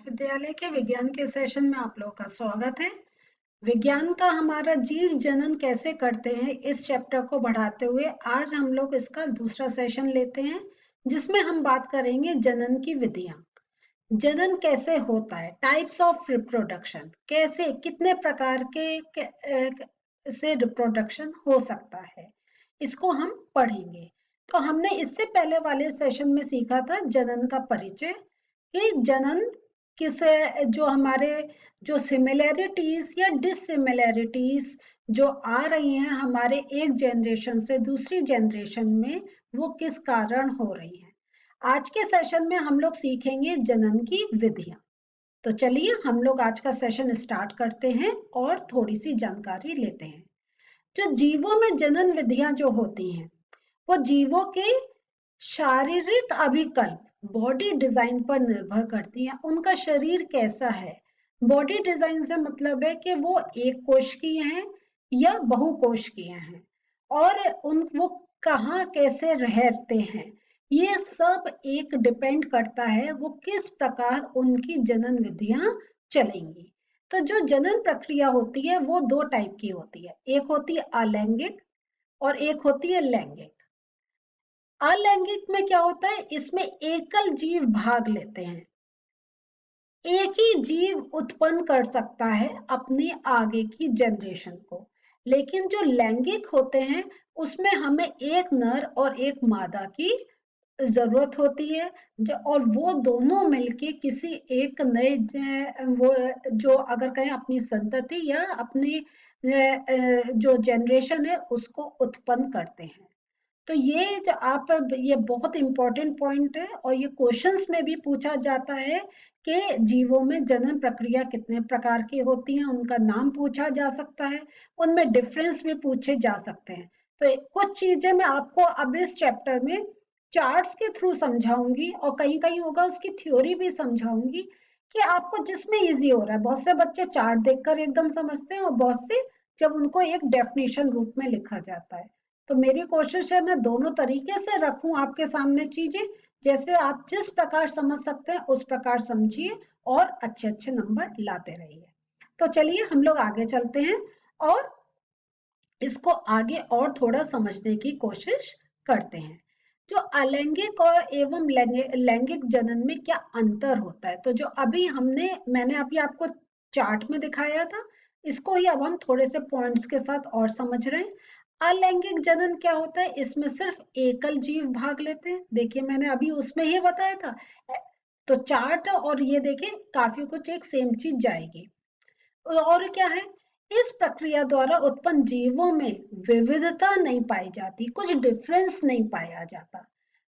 व्यास विद्यालय के विज्ञान के सेशन में आप लोगों का स्वागत है। विज्ञान का हमारा जीव जनन कैसे करते हैं इस चैप्टर को बढ़ाते हुए आज हम लोग इसका दूसरा सेशन लेते हैं, जिसमें हम बात करेंगे जनन की विधियां। जनन कैसे होता है, टाइप्स ऑफ रिप्रोडक्शन, कैसे कितने प्रकार से रिप्रोडक्शन हो सकता है, इसको हम पढ़ेंगे। तो हमने इससे पहले वाले सेशन में सीखा था जनन का परिचय, कि जनन किसे जो हमारे जो सिमिलैरिटीज या डिससिमिलैरिटीज जो आ रही हैं हमारे एक जनरेशन से दूसरी जनरेशन में, वो किस कारण हो रही हैं। आज के सेशन में हम लोग सीखेंगे जनन की विधियां। तो चलिए हम लोग आज का सेशन स्टार्ट करते हैं और थोड़ी सी जानकारी लेते हैं। जो जीवों में जनन विधियां जो होती हैं वो जीवों के शारीरिक अभिकल्प बॉडी डिजाइन पर निर्भर करती हैं। उनका शरीर कैसा है, बॉडी डिजाइन से मतलब है कि वो एक कोशिकीय हैं या बहुकोशिकीय हैं, और वो कहाँ कैसे रहते हैं, ये सब एक डिपेंड करता है वो किस प्रकार उनकी जनन विधियां चलेंगी। तो जो जनन प्रक्रिया होती है वो दो टाइप की होती है, एक होती है अलैंगिक और एक होती है लैंगिक। अलैंगिक में क्या होता है, इसमें एकल जीव भाग लेते हैं, एक ही जीव उत्पन्न कर सकता है अपनी आगे की जनरेशन को। लेकिन जो लैंगिक होते हैं उसमें हमें एक नर और एक मादा की जरूरत होती है, और वो दोनों मिलके किसी एक नए वो जो अगर कहें अपनी संतति या अपनी जो जनरेशन है उसको उत्पन्न करते हैं। तो ये जो ये बहुत इंपॉर्टेंट पॉइंट है और ये क्वेश्चंस में भी पूछा जाता है कि जीवों में जनन प्रक्रिया कितने प्रकार की होती हैं, उनका नाम पूछा जा सकता है, उनमें डिफरेंस भी पूछे जा सकते हैं। तो कुछ चीजें मैं आपको अब इस चैप्टर में चार्ट्स के थ्रू समझाऊंगी और कहीं कहीं होगा उसकी थ्योरी भी समझाऊंगी, कि आपको जिसमें इजी हो रहा है। बहुत से बच्चे चार्ट देखकर एकदम समझते हैं और बहुत से जब उनको एक डेफिनेशन रूप में लिखा जाता है। तो मेरी कोशिश है मैं दोनों तरीके से रखूं आपके सामने चीजें, जैसे आप जिस प्रकार समझ सकते हैं उस प्रकार समझिए और अच्छे अच्छे नंबर लाते रहिए। तो चलिए हम लोग आगे चलते हैं और इसको आगे और थोड़ा समझने की कोशिश करते हैं। जो अलैंगिक और एवं लैंगिक जनन में क्या अंतर होता है, तो जो अभी मैंने अभी आपको चार्ट में दिखाया था, इसको ही अब हम थोड़े से पॉइंट्स के साथ और समझ रहे हैं। अलैंगिक जनन क्या होता है, इसमें सिर्फ एकल जीव भाग लेते हैं। देखिए मैंने अभी उसमें ही बताया था, तो चार्ट और ये देखें काफी कुछ एक सेम चीज जाएगी। और क्या है, इस प्रक्रिया द्वारा उत्पन्न जीवों में विविधता नहीं पाई जाती, कुछ डिफरेंस नहीं पाया जाता।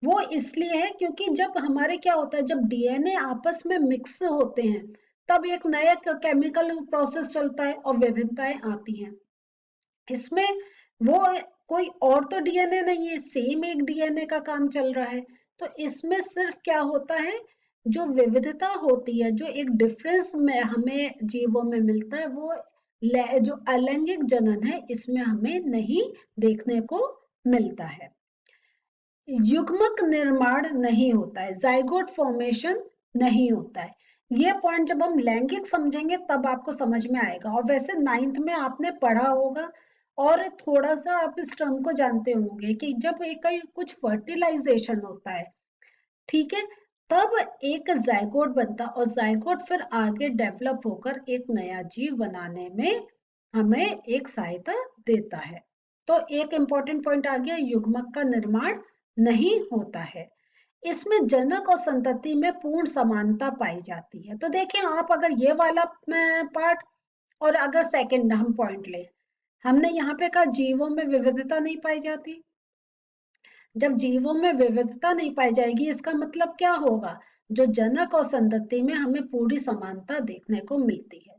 वो इसलिए है क्योंकि जब हमारे क्या होता है, जब डीएनए आपस में मिक्स होते हैं तब एक नया केमिकल प्रोसेस चलता है और विभिन्नताएं आती हैं। इसमें वो कोई और तो डीएनए नहीं है, सेम एक डीएनए का काम चल रहा है। तो इसमें सिर्फ क्या होता है, जो विविधता होती है, जो एक डिफरेंस में हमें जीवों में मिलता है, वो जो अलैंगिक जनन है इसमें हमें नहीं देखने को मिलता है। युग्मक निर्माण नहीं होता है, जाइगोट फॉर्मेशन नहीं होता है। ये पॉइंट जब हम लैंगिक समझेंगे तब आपको समझ में आएगा। और वैसे 9th में आपने पढ़ा होगा और थोड़ा सा आप इस टर्म को जानते होंगे कि जब एक कुछ फर्टिलाइजेशन होता है, ठीक है, तब एक जाइगोट बनता और जाइगोट फिर आगे डेवलप होकर एक नया जीव बनाने में हमें एक सहायता देता है। तो एक इंपॉर्टेंट पॉइंट आ गया, युग्मक का निर्माण नहीं होता है। इसमें जनक और संतति में पूर्ण समानता पाई जाती है। तो देखिए आप अगर ये वाला पार्ट और अगर सेकंड हम पॉइंट ले, हमने यहाँ पे कहा जीवों में विविधता नहीं पाई जाती। जब जीवों में विविधता नहीं पाई जाएगी इसका मतलब क्या होगा, जो जनक और संतति में हमें पूरी समानता देखने को मिलती है।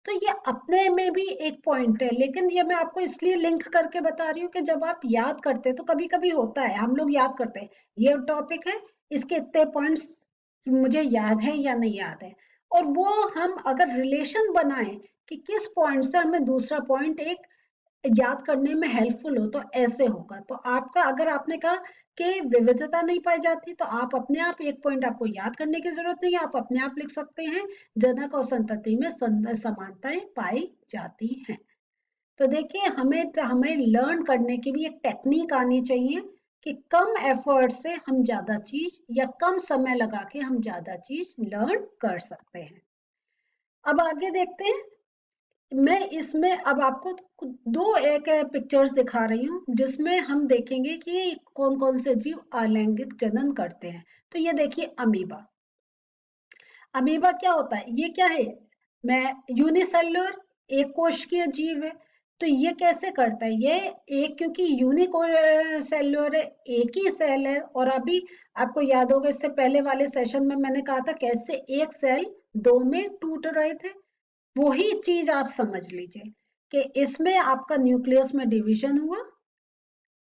तो ये अपने में भी एक पॉइंट है, लेकिन ये मैं आपको इसलिए लिंक करके बता रही हूँ कि जब आप याद करते हैं तो कभी कभी होता है हम लोग याद करते हैं ये टॉपिक है, इसके इतने पॉइंट्स मुझे याद है या नहीं याद है, और वो हम अगर रिलेशन बनाएं कि किस पॉइंट से हमें दूसरा पॉइंट एक याद करने में हेल्पफुल हो तो ऐसे होगा। तो आपका अगर आपने कहा के विविधता नहीं पाई जाती, तो आप अपने आप एक पॉइंट आपको याद करने की जरूरत नहीं है, आप अपने आप लिख सकते हैं जनक और संतति में समानताएं पाई जाती हैं। तो देखिए हमें लर्न करने की भी एक टेक्निक आनी चाहिए कि कम एफर्ट से हम ज्यादा चीज या कम समय लगा के हम ज्यादा चीज लर्न कर सकते हैं। अब आगे देखते हैं। मैं इसमें अब आपको दो एक पिक्चर्स दिखा रही हूँ जिसमें हम देखेंगे कि कौन कौन से जीव अलैंगिक जनन करते हैं। तो ये देखिए अमीबा। अमीबा क्या होता है, ये क्या है, मैं यूनिसेलुलर एक कोशिकीय जीव है। तो ये कैसे करता है, ये एक क्योंकि यूनिसेलुलर है, एक ही सेल है। और अभी आपको याद होगा इससे पहले वाले सेशन में मैंने कहा था कैसे एक सेल दो में टूट रहे थे। वही चीज आप समझ लीजिए कि इसमें आपका न्यूक्लियस में डिवीजन हुआ,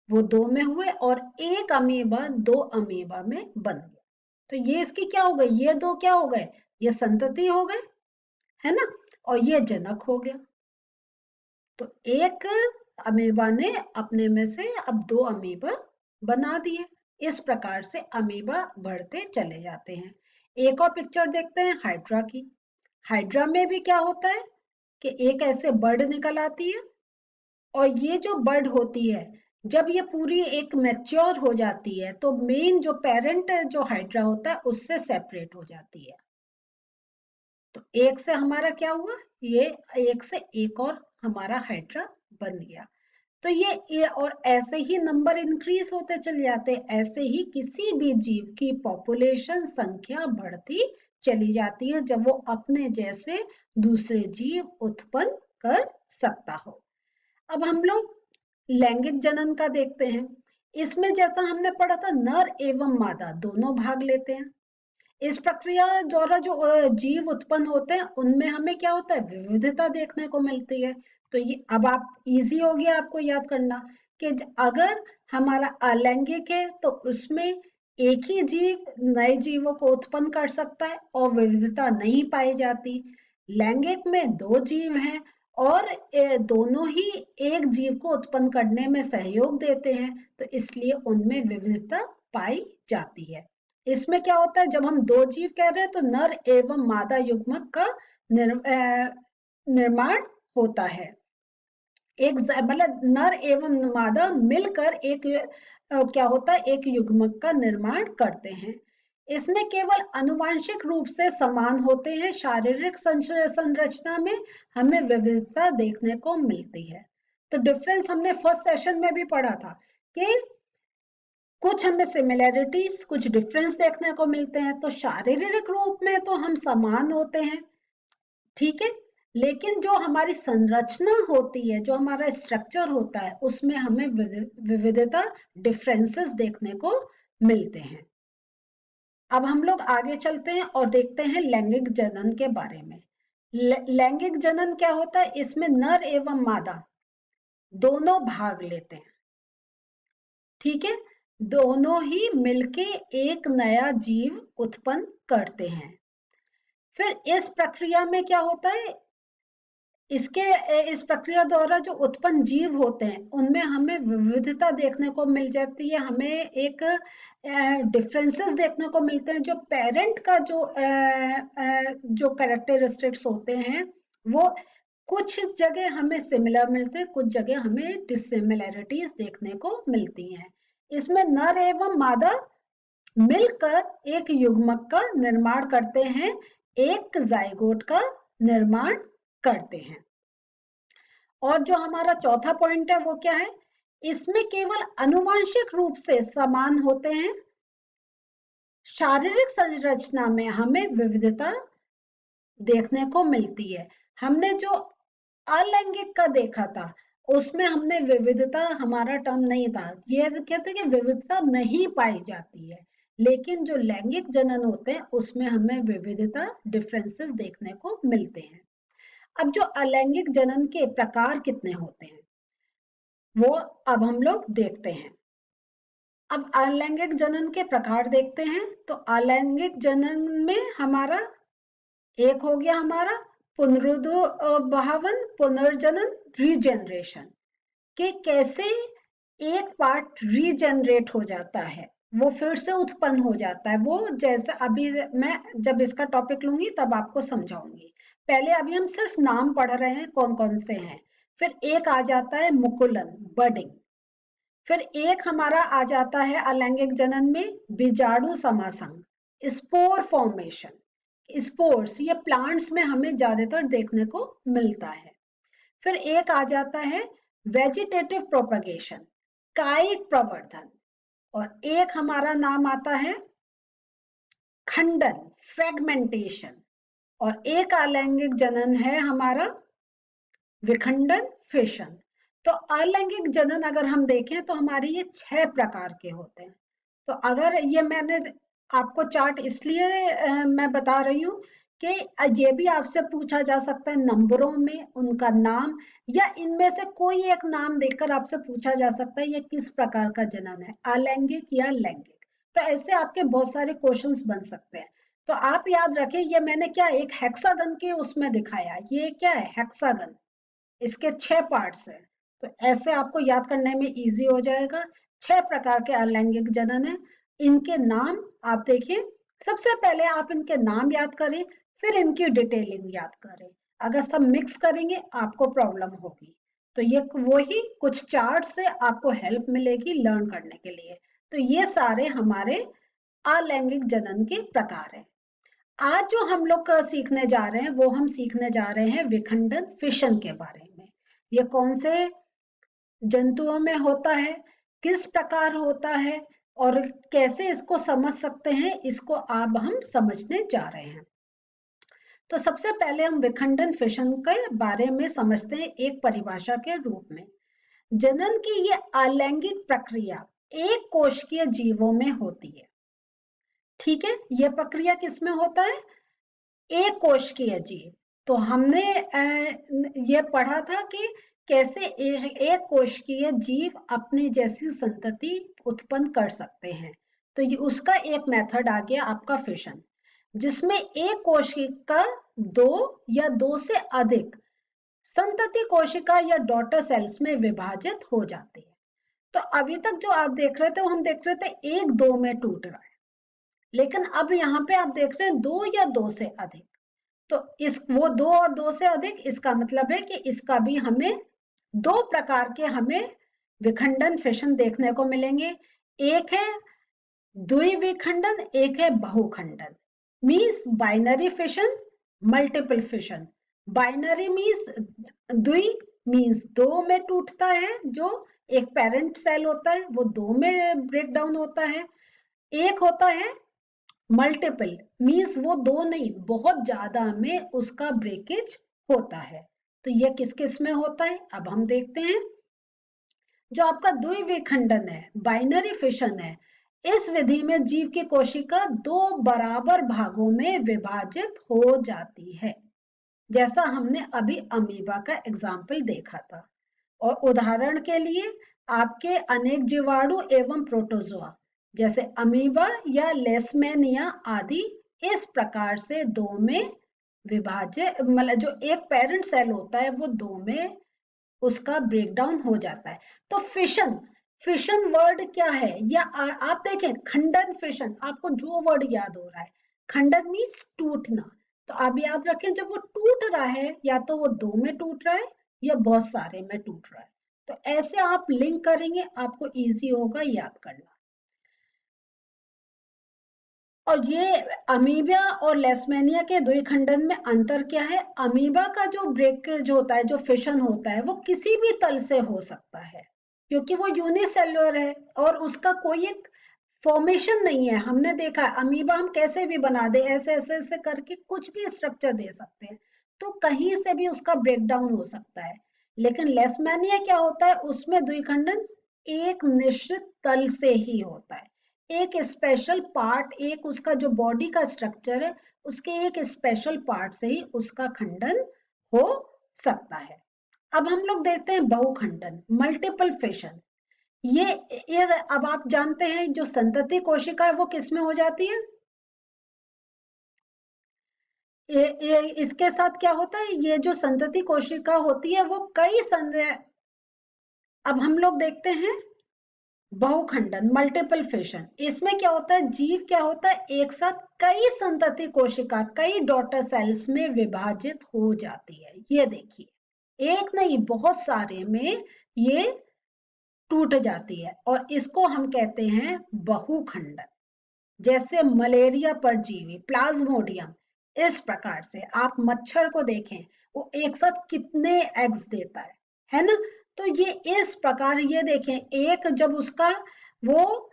वो दो में हुए, और एक अमीबा दो अमीबा में बन गया। तो ये इसकी क्या हो गई, ये दो क्या हो गए, ये संतति हो गए, है ना, और ये जनक हो गया। तो एक अमीबा ने अपने में से अब दो अमीबा बना दिए। इस प्रकार से अमीबा बढ़ते चले जाते हैं। एक और पिक्चर देखते हैं हाइड्रा की। हाइड्रा में भी क्या होता है कि एक ऐसे बर्ड निकल आती है, और ये जो बर्ड होती है जब ये पूरी एक मैच्योर हो जाती है तो मेन जो पेरेंट जो हाइड्रा होता है उससे सेपरेट हो जाती है। तो एक से हमारा क्या हुआ, ये एक से एक और हमारा हाइड्रा बन गया। तो ये और ऐसे ही नंबर इंक्रीज होते चले जाते, ऐसे ही किसी भी जीव की पॉपुलेशन संख्या बढ़ती चली जाती है जब वो अपने जैसे दूसरे जीव उत्पन्न कर सकता हो। अब हम लोग लैंगिक जनन का देखते हैं। इसमें जैसा हमने पढ़ा था नर एवं मादा दोनों भाग लेते हैं। इस प्रक्रिया द्वारा जो जीव उत्पन्न होते हैं उनमें हमें क्या होता है, विविधता देखने को मिलती है। तो ये अब आप इजी हो गया आपको याद करना कि अगर हमारा अलैंगिक है तो उसमें एक ही जीव नए जीवों को उत्पन्न कर सकता है और विविधता नहीं पाई जाती। लैंगिक में दो जीव हैं और दोनों ही एक जीव को उत्पन्न करने में सहयोग देते हैं, तो इसलिए उनमें विविधता पाई जाती है। इसमें क्या होता है, जब हम दो जीव कह रहे हैं तो नर एवं मादा युग्मक का निर्माण होता है। एक मतलब नर एवं मादा मिलकर एक क्या होता है, एक युग्मक का निर्माण करते हैं। इसमें केवल आनुवांशिक रूप से समान होते हैं, शारीरिक संरचना में हमें विविधता देखने को मिलती है। तो डिफरेंस हमने फर्स्ट सेशन में भी पढ़ा था कि कुछ हमें सिमिलैरिटीज कुछ डिफरेंस देखने को मिलते हैं। तो शारीरिक रूप में तो हम समान होते हैं, ठीक है, लेकिन जो हमारी संरचना होती है, जो हमारा स्ट्रक्चर होता है, उसमें हमें विविधता डिफरेंसेस देखने को मिलते हैं। अब हम लोग आगे चलते हैं और देखते हैं लैंगिक जनन के बारे में। लैंगिक जनन क्या होता है, इसमें नर एवं मादा दोनों भाग लेते हैं, ठीक है, दोनों ही मिलके एक नया जीव उत्पन्न करते हैं। फिर इस प्रक्रिया में क्या होता है, इस प्रक्रिया द्वारा जो उत्पन्न जीव होते हैं उनमें हमें विविधता देखने को मिल जाती है, हमें एक डिफरेंसेस देखने को मिलते हैं। जो पेरेंट का जो कैरेक्टरिस्टिक्स होते हैं वो कुछ जगह हमें सिमिलर मिलते हैं, कुछ जगह हमें डिसिमिलैरिटीज देखने को मिलती हैं। इसमें नर एवं मादा मिलकर एक युग्मक का निर्माण करते हैं, एक जाइगोट का निर्माण करते हैं। और जो हमारा चौथा पॉइंट है वो क्या है, इसमें केवल आनुवांशिक रूप से समान होते हैं, शारीरिक संरचना में हमें विविधता देखने को मिलती है। हमने जो अलैंगिक का देखा था उसमें हमने विविधता हमारा टर्म नहीं था, ये कहते हैं कि विविधता नहीं पाई जाती है, लेकिन जो लैंगिक जनन होते हैं उसमें हमें विविधता डिफरेंसेस देखने को मिलते हैं। अब जो अलैंगिक जनन के प्रकार कितने होते हैं वो अब हम लोग देखते हैं। अब अलैंगिक जनन के प्रकार देखते हैं। तो अलैंगिक जनन में हमारा एक हो गया हमारा पुनरुद्भावन, पुनर्जनन, रीजनरेशन, कि कैसे एक पार्ट रीजनरेट हो जाता है, वो फिर से उत्पन्न हो जाता है। वो जैसे अभी मैं जब इसका टॉपिक लूंगी तब आपको समझाऊंगी। पहले अभी हम सिर्फ नाम पढ़ रहे हैं कौन कौन से हैं। फिर एक आ जाता है मुकुलन, बडिंग। फिर एक हमारा आ जाता है अलैंगिक जनन में बीजाणु समासंग, स्पोर फॉर्मेशन। स्पोर्स ये प्लांट्स में हमें ज्यादातर देखने को मिलता है। फिर एक आ जाता है वेजिटेटिव प्रोपगेशन, कायिक प्रवर्धन। और एक हमारा नाम आता है खंडन, फ्रेगमेंटेशन। और एक अलैंगिक जनन है हमारा विखंडन, फिशन। तो अलैंगिक जनन अगर हम देखें तो हमारे ये 6 प्रकार के होते हैं। तो अगर ये मैंने आपको चार्ट इसलिए मैं बता रही हूँ कि ये भी आपसे पूछा जा सकता है नंबरों में उनका नाम, या इनमें से कोई एक नाम देकर आपसे पूछा जा सकता है ये किस प्रकार का जनन है, अलैंगिक या लैंगिक। तो ऐसे आपके बहुत सारे क्वेश्चंस बन सकते हैं। तो आप याद रखें, ये मैंने क्या एक हेक्सागन के उसमें दिखाया, ये क्या है हेक्सागन, इसके 6 पार्ट्स हैं। तो ऐसे आपको याद करने में इजी हो जाएगा। 6 प्रकार के अलैंगिक जनन है, इनके नाम आप देखिए। सबसे पहले आप इनके नाम याद करें, फिर इनकी डिटेलिंग याद करें। अगर सब मिक्स करेंगे आपको प्रॉब्लम होगी। तो ये वही कुछ चार्ट से आपको हेल्प मिलेगी लर्न करने के लिए। तो ये सारे हमारे अलैंगिक जनन के प्रकार हैं। आज जो हम लोग सीखने जा रहे हैं वो हम सीखने जा रहे हैं विखंडन, फिशन के बारे में। ये कौन से जंतुओं में होता है, किस प्रकार होता है, और कैसे इसको समझ सकते हैं, इसको अब हम समझने जा रहे हैं। तो सबसे पहले हम विखंडन, फिशन के बारे में समझते हैं एक परिभाषा के रूप में। जनन की ये अलैंगिक प्रक्रिया एक कोशिकीय जीवों में होती है। ठीक है, ये प्रक्रिया किसमें होता है, एक कोशिकीय जीव। तो हमने ये पढ़ा था कि कैसे एक कोशिकीय जीव अपनी जैसी संतति उत्पन्न कर सकते हैं। तो ये उसका एक मेथड आ गया आपका फिशन, जिसमें एक कोशिका दो या दो से अधिक संतति कोशिका या डॉटर सेल्स में विभाजित हो जाती है। तो अभी तक जो आप देख रहे थे वो हम देख रहे थे एक दो में टूट रहा है, लेकिन अब यहाँ पे आप देख रहे हैं दो या दो से अधिक। तो इस वो दो और दो से अधिक, इसका मतलब है कि इसका भी हमें दो प्रकार के हमें विखंडन, फिशन देखने को मिलेंगे। एक है द्विविखंडन, एक है बहुखंडन। Means binary fission, multiple fission. Binary means द्वि मीन्स दो में टूटता है, जो एक पेरेंट सेल होता है वो दो में ब्रेक डाउन होता है। एक होता है मल्टीपल मीन्स वो दो नहीं बहुत ज्यादा में उसका ब्रेकेज होता है। तो ये किस किस में होता है अब हम देखते हैं। जो आपका द्विविखंडन है, बाइनरी फिशन है, इस विधि में जीव की कोशिका दो बराबर भागों में विभाजित हो जाती है, जैसा हमने अभी अमीबा का एग्जाम्पल देखा था। और उदाहरण के लिए आपके अनेक जीवाणु एवं प्रोटोजोआ जैसे अमीबा या लेशमैनिया आदि इस प्रकार से दो में विभाजित, मतलब जो एक पेरेंट सेल होता है वो दो में उसका ब्रेकडाउन हो जाता है। तो फिशन, फिशन वर्ड क्या है, या आप देखें खंडन, फिशन, आपको जो वर्ड याद हो रहा है, खंडन मीन्स टूटना। तो आप याद रखें जब वो टूट रहा है या तो वो दो में टूट रहा है या बहुत सारे में टूट रहा है। तो ऐसे आप लिंक करेंगे, आपको इजी होगा याद करना। और ये अमीबा और लेशमैनिया के द्विखंडन में अंतर क्या है, अमीबा का जो ब्रेकेज होता है, जो फिशन होता है, वो किसी भी तल से हो सकता है क्योंकि वो यूनिसेलुलर है और उसका कोई एक फॉर्मेशन नहीं है। हमने देखा है अमीबा हम कैसे भी बना दे, ऐसे ऐसे ऐसे करके कुछ भी स्ट्रक्चर दे सकते हैं, तो कहीं से भी उसका ब्रेकडाउन हो सकता है। लेकिन लेशमैनिया क्या होता है, उसमें द्विखंडन एक निश्चित तल से ही होता है, एक स्पेशल पार्ट, एक उसका जो बॉडी का स्ट्रक्चर है उसके एक स्पेशल पार्ट से ही उसका खंडन हो सकता है। अब हम लोग देखते हैं बहुखंडन, मल्टीपल फिशन। ये अब आप जानते हैं जो संतति कोशिका है वो किसमें हो जाती है, ये इसके साथ क्या होता है, ये जो संतति कोशिका होती है वो कई अब हम लोग देखते हैं बहुखंडन, मल्टीपल फिशन, इसमें क्या होता है, जीव क्या होता है, एक साथ कई संतति कोशिका, कई डॉटर सेल्स में विभाजित हो जाती है। ये देखिए, एक नहीं बहुत सारे में ये टूट जाती है और इसको हम कहते हैं बहुखंडन। जैसे मलेरिया परजीवी प्लाज्मोडियम, इस प्रकार से आप मच्छर को देखें, वो एक साथ कितने एग्स देता है ना। तो ये इस प्रकार, ये देखें, एक जब उसका वो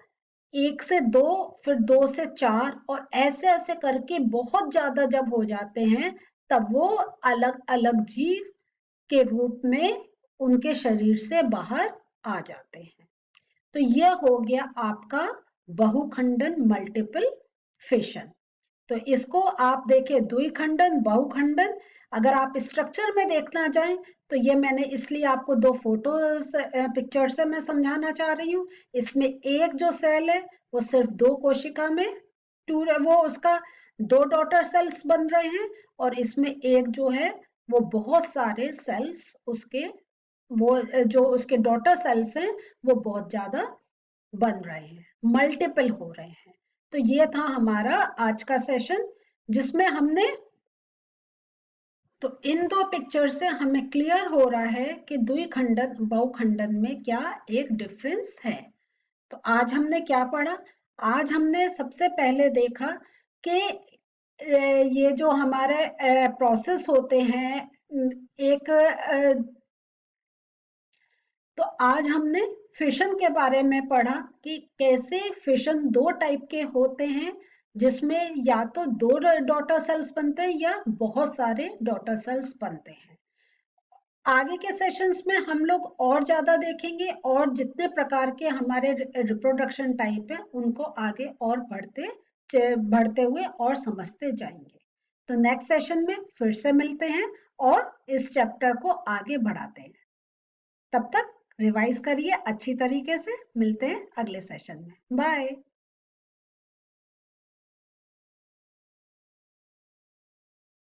1 से 2, फिर 2 से 4, और ऐसे ऐसे करके बहुत ज्यादा जब हो जाते हैं, तब वो अलग अलग जीव के रूप में उनके शरीर से बाहर आ जाते हैं। तो यह हो गया आपका बहुखंडन, मल्टीपल फिशन। तो इसको आप देखें, द्विखंडन, बहुखंडन। अगर आप स्ट्रक्चर में देखना चाहें तो ये मैंने इसलिए आपको 2 फोटोज पिक्चर से मैं समझाना चाह रही हूँ। इसमें एक जो सेल है वो सिर्फ 2 कोशिका में वो उसका 2 डॉटर सेल्स बन रहे हैं, और इसमें एक जो है वो बहुत सारे सेल्स उसके, वो जो उसके डॉटर सेल्स हैं वो बहुत ज्यादा बन रहे हैं, मल्टीपल हो रहे हैं। तो ये था हमारा आज का सेशन, जिसमें हमने, तो इन 2 पिक्चर से हमें क्लियर हो रहा है कि द्विखंडन बहुखंडन में क्या एक डिफरेंस है। तो आज हमने क्या पढ़ा, आज हमने सबसे पहले देखा कि ये जो हमारे प्रोसेस होते हैं, एक तो आज हमने फिशन के बारे में पढ़ा कि कैसे फिशन 2 टाइप के होते हैं, जिसमें या तो 2 डॉटर सेल्स बनते हैं या बहुत सारे डॉटर सेल्स बनते हैं। आगे के सेशंस में हम लोग और ज्यादा देखेंगे, और जितने प्रकार के हमारे रिप्रोडक्शन टाइप हैं उनको आगे और बढ़ते हुए और समझते जाएंगे। तो नेक्स्ट सेशन में फिर से मिलते हैं और इस चैप्टर को आगे बढ़ाते हैं। तब तक रिवाइज करिए अच्छी तरीके से। मिलते हैं अगले सेशन में। बाय।